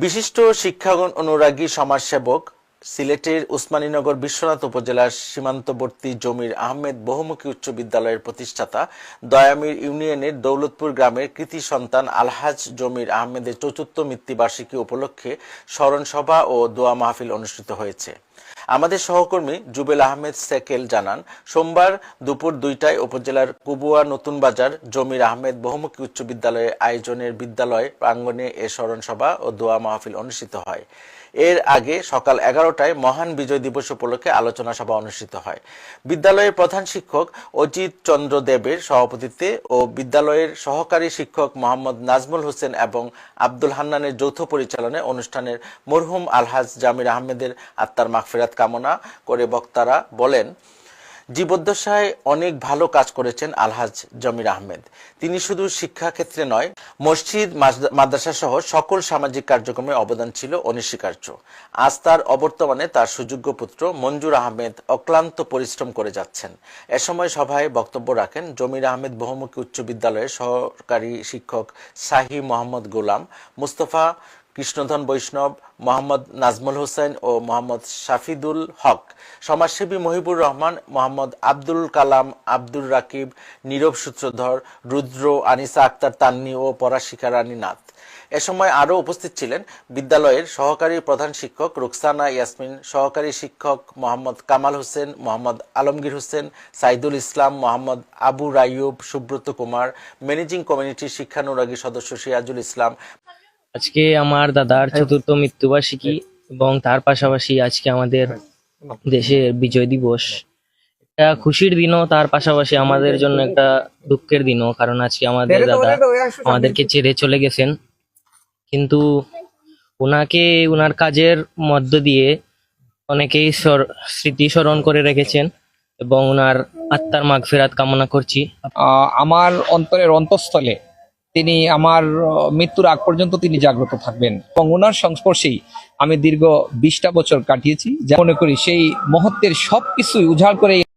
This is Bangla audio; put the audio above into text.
বিশিষ্ট শিক্ষা অনুরাগী সমাজসেবক সিলেটের উসমানীনগর বিশ্বনাথ উপজেলার সীমান্তবর্তী জমির আহমেদ বহুমুখী উচ্চ বিদ্যালয়ের প্রতিষ্ঠাতা দয়ামির ইউনিয়নের দৌলতপুর গ্রামের কৃতি সন্তান আলহাজ জমির আহমেদের চতুর্থ মৃত্যুবার্ষিকী উপলক্ষে স্মরণ সভা ও দোয়া মাহফিল অনুষ্ঠিত হয়েছে। আমাদের সহকর্মী জুবেল আহমেদ সেকেল জানান, সোমবার দুপুর 2টায় উপজেলার কুবুয়া নতুন বাজার জমির আহমেদ বহুমুখী উচ্চ বিদ্যালয়ের আয়োজনের বিদ্যালয় প্রাঙ্গণে এ স্মরণ সভা ও দোয়া মাহফিল অনুষ্ঠিত হয়। এর আগে সকাল 11টায় মহান বিজয় দিবস উপলক্ষে আলোচনা সভা অনুষ্ঠিত হয়। বিদ্যালয়ের প্রধান শিক্ষক অজিত চন্দ্র দেবের সভাপতিত্বে ও বিদ্যালয়ের সহকারী শিক্ষক মোহাম্মদ নাজমুল হোসেন এবং আব্দুল হান্নানের যৌথ পরিচালনায় অনুষ্ঠানের মরহুম আলহাজ জমির আহমেদের আত্মার মাগফিরাত কামনা করে বক্তারা বলেন, জীবদ্দশায় অনেক ভালো কাজ করেছেন আলহাজ জমির আহমেদ। তিনি শুধু শিক্ষা ক্ষেত্রে নয়, মসজিদ মাদ্রাসা সহ সকল সামাজিক কার্যক্রমে অবদান ছিল অনস্বীকার্য। আজ তার অবর্তমানে তার সুযোগ্য পুত্র মঞ্জুর আহমেদ অক্লান্ত পরিশ্রম করে যাচ্ছেন। এ সময় সভায় বক্তব্য রাখেন জমির আহমেদ বহুমুখী উচ্চ বিদ্যালয়ের সহকারী শিক্ষক শাহী মোহাম্মদ গোলাম, মুস্তফা কৃষ্ণধন বৈষ্ণব, মোহাম্মদ নাজমুল হোসেন ও মোহাম্মদ শাফিদুল হক, সমাজসেবী মহিবুর রহমান, মোহাম্মদ আব্দুল কালাম, আব্দুর রাকিব, নীরব সূত্রধর, রুদ্র, আনিসা আক্তার তান্নি ও পরাশিকা রানী নাথ। এ সময় আরও উপস্থিত ছিলেন বিদ্যালয়ের সহকারী প্রধান শিক্ষক রুকসানা ইয়াসমিন, সহকারী শিক্ষক মোহাম্মদ কামাল হোসেন, মোহাম্মদ আলমগীর হোসেন, সাইদুল ইসলাম, মোহাম্মদ আবু রাইয়ুব, সুব্রত কুমার, ম্যানেজিং কমিটির শিক্ষানুরাগী সদস্য সিরাজুল ইসলাম। আজকে আমার দাদার চতুর্থ মৃত্যুবার্ষিকী এবং তার পাশাপাশি আজকে আমাদের দেশের বিজয় দিবস। একটা খুশির দিনও, তার পাশাপাশি আমাদের জন্য একটা দুঃখের দিনও, কারণ আজকে আমাদের দাদা আমাদেরকে ছেড়ে চলে গেছেন। কিন্তু ওনাকে ওনার কাজের মধ্য দিয়ে অনেকেই স্মৃতি স্মরণ করে রেখেছেন এবং ওনার আত্মার মাগফিরাত কামনা করছি। আমার অন্তরের অন্তঃস্থলে তিনি আমার মৃত্যুর আগ পর্যন্ত তিনি জাগ্রত থাকবেন এবং ওনার সংস্পর্শেই আমি দীর্ঘ 20টা বছর কাটিয়েছি। মনে করি সেই মুহূর্তের সবকিছুই উজাড় করে